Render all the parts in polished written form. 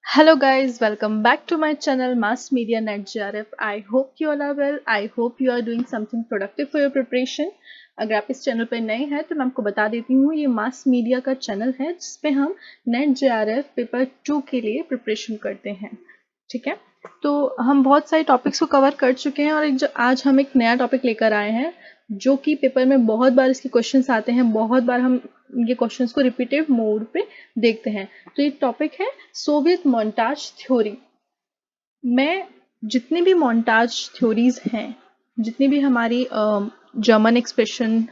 Hello guys, welcome back to my channel Mass Media Net JRF. I hope you all are well. I hope you are doing something productive for your preparation. अगर आप इस channel पर नए हैं तो मैं आपको बता देती हूँ, ये मास मीडिया का चैनल है जिसपे हम नेट JRF पेपर 2 के लिए प्रिपरेशन करते हैं। ठीक है, तो हम बहुत सारे टॉपिक्स को कवर कर चुके हैं और आज हम एक नया टॉपिक लेकर आए हैं जो कि पेपर में बहुत बार इसके क्वेश्चंस आते हैं, बहुत बार हम ये क्वेश्चंस को रिपीटेड मोड पे देखते हैं। तो ये टॉपिक है सोवियत मोन्टाज थ्योरी। मैं जितनी भी मोन्टाज थ्योरीज हैं, जितनी भी हमारी जर्मन एक्सप्रेशन,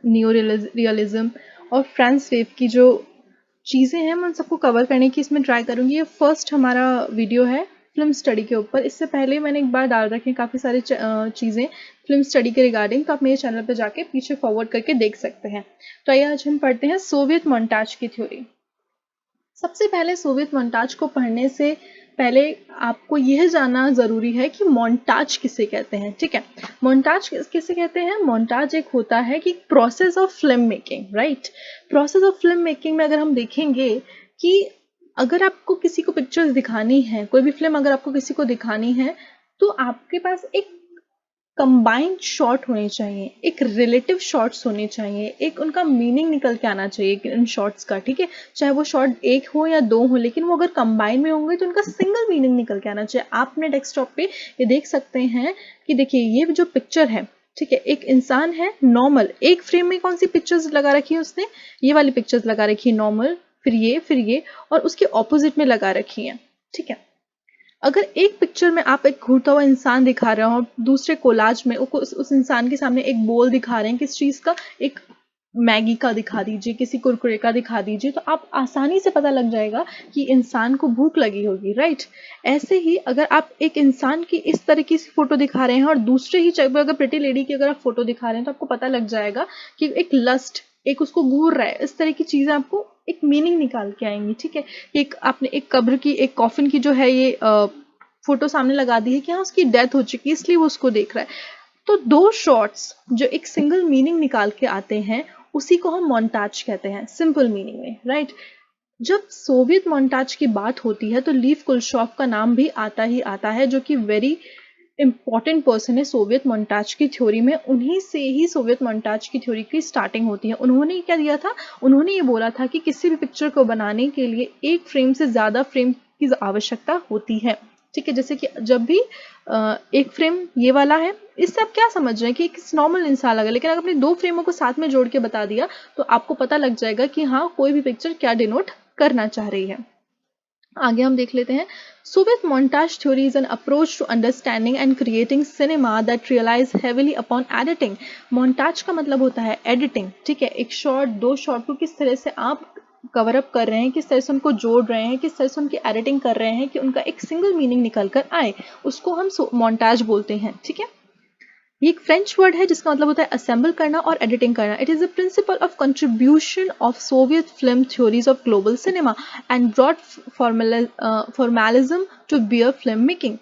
न्यू रियलिज्म और फ्रांस वेव की जो चीज़ें हैं, मैं उन सबको कवर करने की इसमें ट्राई करूंगी। ये फर्स्ट हमारा वीडियो है फिल्म स्टडी के ऊपर। इससे पहले मैंने एक बार डाल रखे काफ़ी सारे चीज़ें फिल्म स्टडी के रिगार्डिंग, तो आप मेरे चैनल पर जाके पीछे फॉरवर्ड करके देख सकते हैं। तो आइए आज हम पढ़ते हैं सोवियत मोन्टाज की थ्योरी। सबसे पहले सोवियत मोन्टाज को पढ़ने से पहले आपको यह जानना जरूरी है कि मोन्टाज किसे कहते हैं। ठीक है, मोन्टाज किसे कहते हैं? मोन्टाज एक होता है कि process of film making, right. Process of film making में अगर हम देखेंगे कि अगर आपको किसी को पिक्चर्स दिखानी है, कोई भी फिल्म अगर आपको किसी को दिखानी है, तो आपके पास एक कंबाइंड शॉट होने चाहिए, एक रिलेटिव शॉट्स होने चाहिए, एक उनका मीनिंग निकल के आना चाहिए इन शॉट्स का। ठीक है, चाहे वो शॉट एक हो या दो हो, लेकिन वो अगर कंबाइन में होंगे तो उनका सिंगल मीनिंग निकल के आना चाहिए। आप अपने डेस्कटॉप पे ये देख सकते हैं कि देखिए ये जो पिक्चर है, ठीक है, एक इंसान है नॉर्मल, एक फ्रेम में कौन सी पिक्चर्स लगा रखी है उसने? ये वाली पिक्चर्स लगा रखी है नॉर्मल, फिर ये और उसके ऑपोजिट में लगा रखी है। ठीक है, अगर एक पिक्चर में आप एक घूरता हुआ इंसान दिखा रहे हो, दूसरे कोलाज में उस इंसान के सामने एक बोल दिखा रहे हैं, किस चीज का? एक मैगी का दिखा दीजिए, किसी कुरकुरे का दिखा दीजिए, तो आप आसानी से पता लग जाएगा कि इंसान को भूख लगी होगी, राइट। ऐसे ही अगर आप एक इंसान की इस तरीके की फोटो दिखा रहे हैं और दूसरे ही जगह अगर प्रिटी लेडी की अगर आप फोटो दिखा रहे हैं, तो आपको पता लग जाएगा कि एक लस्ट, एक उसको घूर रहा है। इस तरह की चीजें आपको एक मीनिंग निकाल के आएंगी। ठीक है, एक आपने एक कब्र की, एक कॉफिन की जो है ये फोटो सामने लगा दी है कि हाँ उसकी डेथ हो चुकी है, इसलिए वो उसको देख रहा है। तो दो शॉट्स जो एक सिंगल मीनिंग निकाल के आते हैं, उसी को हम मोन्टाज कहते हैं, सिंपल मीनिंग में, राइट। जब सोवियत मोन्टाज की बात होती है तो लीव कुलशॉव का नाम भी आता ही आता है, जो कि वेरी इंपॉर्टेंट पर्सन है सोवियत मोन्टाज की थ्योरी में। उन्हीं से ही सोवियत मोन्टाज की थ्योरी की स्टार्टिंग होती है। उन्होंने क्या दिया था? उन्होंने ये बोला था कि किसी भी पिक्चर को बनाने के लिए एक फ्रेम से ज्यादा फ्रेम की आवश्यकता होती है। ठीक है, जैसे कि जब भी एक फ्रेम ये वाला है, इससे आप क्या समझ रहे हैं कि एक नॉर्मल इंसान लगा, लेकिन अगर आपने दो फ्रेमों को साथ में जोड़ के बता दिया तो आपको पता लग जाएगा कि हाँ कोई भी पिक्चर क्या डिनोट करना चाह रही है। आगे हम देख लेते हैं। Soviet montage theory is an approach to understanding and creating cinema that realize heavily upon editing. Montage का मतलब होता है एडिटिंग। ठीक है, एक शॉट, दो शॉट को किस तरह से आप कवर अप कर रहे हैं, किस तरह से उनको जोड़ रहे हैं, किस तरह से उनकी एडिटिंग कर रहे हैं कि उनका एक सिंगल मीनिंग निकल कर आए, उसको हम मोन्टाज बोलते हैं। ठीक है, ये एक फ्रेंच वर्ड है जिसका मतलब होता है असेंबल करना और एडिटिंग करना। It is a principle of contribution of Soviet film theories of global cinema and broad formalism to bear film making.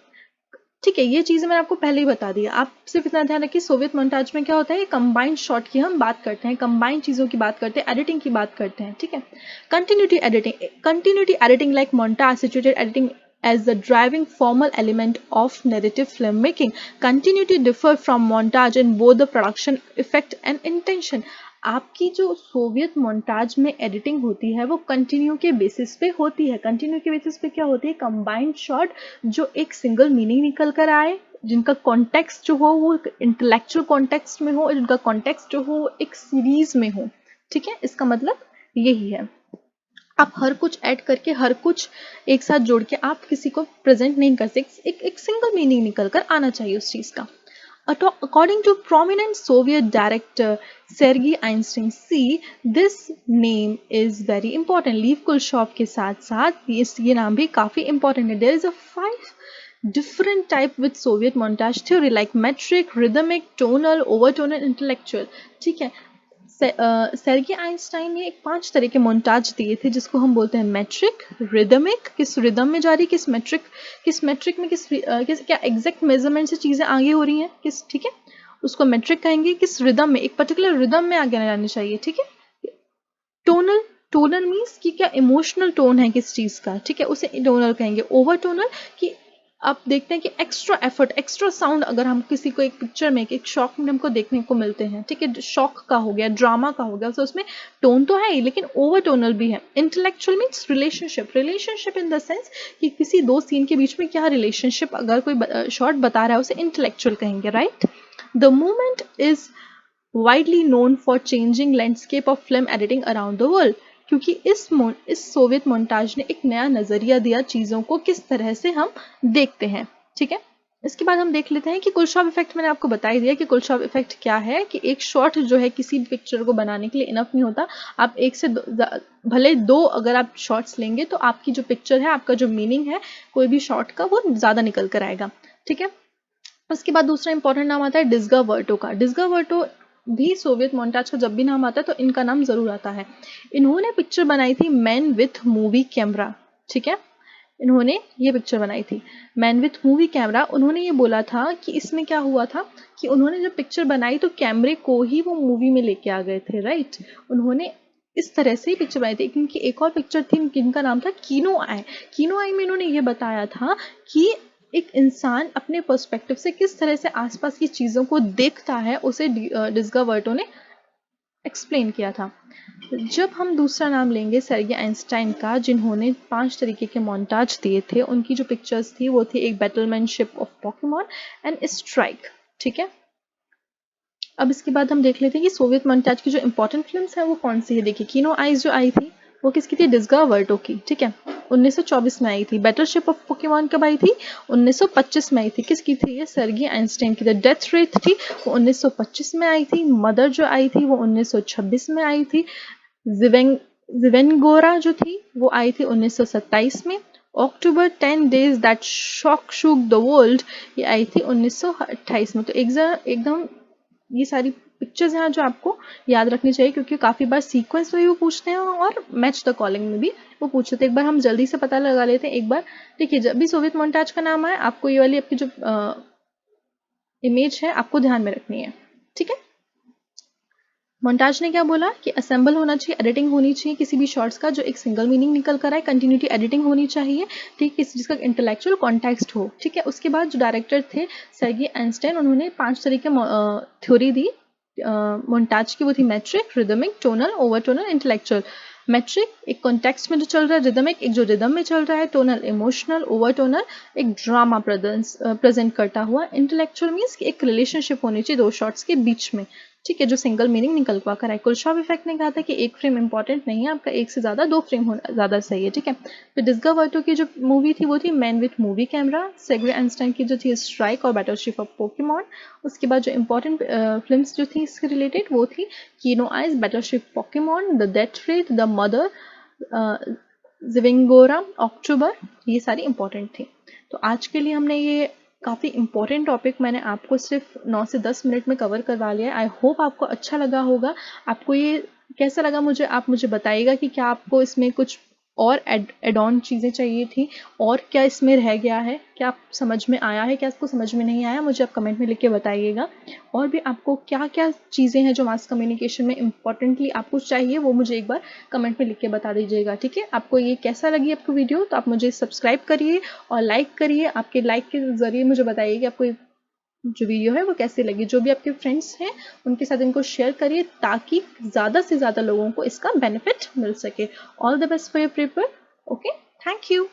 ठीक है, ये चीजें मैंने आपको पहले ही बता दी। आप सिर्फ इतना ध्यान रखिए, सोवियत मोन्टाज में क्या होता है, कंबाइंड शॉट की हम बात करते हैं, कंबाइंड चीजों की बात करते हैं, एडिटिंग की बात करते हैं। ठीक है, continuity editing like montage situated editing as the driving formal element of narrative filmmaking. Continuity differ from montage in both the production effect and intention. आपकी जो सोवियत मोन्टाज में एडिटिंग होती है वो कंटिन्यू के बेसिस पे होती है। कंटिन्यू के बेसिस पे क्या होती है? कंबाइंड शॉट जो एक सिंगल मीनिंग निकल कर आए, जिनका कॉन्टेक्स्ट जो हो वो इंटेलेक्चुअल कॉन्टेक्स्ट में हो, जिनका कॉन्टेक्स्ट जो हो एक सीरीज में हो। ठीक है, इसका मतलब यही है। आप हर कुछ ऐड करके, हर कुछ एक साथ जोड़ के आप किसी को प्रेजेंट नहीं कर सकते, एक सिंगल मीनिंग निकल कर आना चाहिए उस चीज का। According to prominent Soviet director Sergei Einstein, see this name is very important. लीव कुलशॉफ के साथ साथ ये नाम भी काफी important है। There is a 5 different type with Soviet montage theory like metric, rhythmic, tonal, overtonal, intellectual. ठीक है, सेर्गी आइंस्टाइन ने एक 5 तरह के मोन्टाज दिए थे जिसको हम बोलते हैं मेट्रिक, रिदमिक, किस रिदम में जा रही, किस मेट्रिक में क्या एग्जैक्ट मेजरमेंट से चीजें आगे हो रही हैं, किस, ठीक है, उसको मेट्रिक कहेंगे। किस रिदम में, एक पर्टिकुलर रिदम में आगे जानी चाहिए। ठीक है, टोनल, टोनल मीन्स कि क्या इमोशनल टोन है किस चीज़ का, ठीक है, उसे टोनल कहेंगे। ओवर टोनल कि आप देखते हैं कि एक्स्ट्रा एफर्ट, एक्स्ट्रा साउंड अगर हम किसी को एक पिक्चर में एक शॉक में हमको देखने को मिलते हैं, ठीक है, शॉक का हो गया, ड्रामा का हो गया, तो उसमें टोन तो है ही लेकिन ओवर टोनल भी है। Intellectual means relationship, relationship in the sense कि किसी दो सीन के बीच में क्या रिलेशनशिप अगर कोई शॉर्ट बता रहा है उसे इंटेलेक्चुअल कहेंगे, right. The movement is widely known for changing landscape of film editing around the world, क्योंकि इस सोवियत मोन्टाज ने एक नया नजरिया दिया चीजों को किस तरह से हम देखते हैं, ठीक है। इसके बाद हम देख लेते हैं कि कुलशॉफ इफेक्ट। मैंने आपको बता ही दिया कि कुलशॉफ इफेक्ट क्या है, कि एक शॉट जो है किसी भी पिक्चर को बनाने के लिए इनफ नहीं होता, आप एक से भले दो अगर आप शॉट्स लेंगे तो आपकी जो पिक्चर है, आपका जो मीनिंग है कोई भी शॉट का, वो ज्यादा निकल कर आएगा, ठीक है। उसके बाद दूसरा इंपॉर्टेंट नाम आता है डिस्गावर्टो का। डिस्गावर्टो भी सोवियत मोन्टाज का जब भी नाम आता है तो इनका नाम जरूर आता है। इन्होंने पिक्चर बनाई थी मैन विथ मूवी कैमरा, ठीक है, इन्होंने ये पिक्चर बनाई थी मैन विथ मूवी कैमरा। उन्होंने ये बोला था कि इसमें क्या हुआ था कि उन्होंने जब पिक्चर बनाई तो कैमरे को ही वो मूवी में लेके आ गए थे, राइट। उन्होंने इस तरह से ही पिक्चर बनाई थी, क्योंकि एक और पिक्चर थी जिनका नाम था कीनो आई। कीनो आई में इन्होंने ये बताया था कि एक इंसान अपने पर्सपेक्टिव से किस तरह से आसपास की चीज़ों को देखता है, उसे डिस्गावर्टो ने एक्सप्लेन किया था। जब हम दूसरा नाम लेंगे सर्गे आइंस्टाइन का, जिन्होंने 5 तरीके के मोन्टाज दिए थे, उनकी जो पिक्चर्स थी वो थी एक बैटलमैनशिप ऑफ पोकेमॉन एंड स्ट्राइक, ठीक है। अब इसके बाद हम देख लेते हैं कि सोवियत मोन्टाज की जो इंपॉर्टेंट फिल्म्स हैं वो कौन सी है। देखिए कीनो आइज जो आई थी वो किसकी थी, डिस्गावर्टो की, ठीक है, 1924 में आई थी। बैटलशिप ऑफ पोकेमॉन कब आई थी, 1925 में आई थी। किसकी थी ये, सर्गी आइंस्टाइन की। द डेथ रेट थी वो 1925 में आई थी। मदर जो आई थी वो 1926 में आई थी। जिवेनगोरा जो थी वो आई थी 1927 में। अक्टूबर 10 days that shook the world ये आई थी 1928 में। तो एकदम ये सारी पिक्चर्स हैं जो आपको याद रखनी चाहिए, क्योंकि काफ़ी बार सीक्वेंस में भी वो पूछते हैं और मैच द कॉलिंग में भी वो पूछते थे। एक बार हम जल्दी से पता लगा लेते हैं। एक बार देखिए, जब भी सोवियत मोन्टाज का नाम आए आपको ये वाली आपकी जो इमेज है आपको ध्यान में रखनी है, ठीक है। मोन्टाज ने क्या बोला कि असेंबल होना चाहिए, एडिटिंग होनी चाहिए किसी भी शॉर्ट्स का जो एक सिंगल मीनिंग निकल कर आए, कंटिन्यूटी एडिटिंग होनी चाहिए, ठीक, किसी चीज़ का इंटेलेक्चुअल कॉन्टेक्स्ट हो, ठीक है। उसके बाद जो डायरेक्टर थे सर्गी आइंस्टाइन, उन्होंने 5 तरीके थ्योरी दी मोन्टाज की, वो थी metric, rhythmic, tonal, over tonal, intellectual. Metric एक कॉन्टेक्स्ट में जो चल रहा है, रिदमिक एक जो रिदम में चल रहा है, टोनल इमोशनल, ओवर टोनल एक ड्रामा प्रेजेंट करता हुआ, इंटेलेक्चुअल मीन्स कि एक रिलेशनशिप होनी चाहिए दो शॉर्ट्स के बीच में, ठीक है, जो सिंगल मीनिंग निकल पा कर आए। कुलशॉफ इफेक्ट ने कहा था कि एक फ्रेम इंपॉर्टेंट नहीं है, आपका एक से ज्यादा 2 फ्रेम होना ज्यादा सही है, ठीक है। तो डिस्गावर्टो की जो मूवी थी वो थी man with movie camera. Segre Einstein की जो थी स्ट्राइक और बैटलशिप ऑफ पोकेमॉन। उसके बाद जो इंपॉर्टेंट फिल्म्स जो थी इसके रिलेटेड वो थी कीनो eyes, Battleship Pokemon, the death rate, the mother, जिविंगोरा, अक्टूबर, ये सारी इंपॉर्टेंट थी। तो आज के लिए हमने ये काफ़ी इंपॉर्टेंट टॉपिक मैंने आपको सिर्फ 9 से 10 मिनट में कवर करवा लिया है। आई होप आपको अच्छा लगा होगा। आपको ये कैसा लगा मुझे आप मुझे बताइएगा कि क्या आपको इसमें कुछ और एड ऑन चीज़ें चाहिए थी, और क्या इसमें रह गया है, क्या आप समझ में आया है, क्या आपको समझ में नहीं आया, मुझे आप कमेंट में लिख के बताइएगा। और भी आपको क्या क्या चीज़ें हैं जो मास कम्युनिकेशन में इम्पॉर्टेंटली आपको चाहिए वो मुझे एक बार कमेंट में लिख के बता दीजिएगा, ठीक है। आपको ये कैसा लगी आपको वीडियो, तो आप मुझे सब्सक्राइब करिए और लाइक करिए। आपके लाइक के ज़रिए मुझे बताइए कि आपको जो वीडियो है वो कैसी लगी। जो भी आपके फ्रेंड्स हैं उनके साथ इनको शेयर करिए ताकि ज़्यादा से ज़्यादा लोगों को इसका बेनिफिट मिल सके। All the best for your paper. Okay, thank you.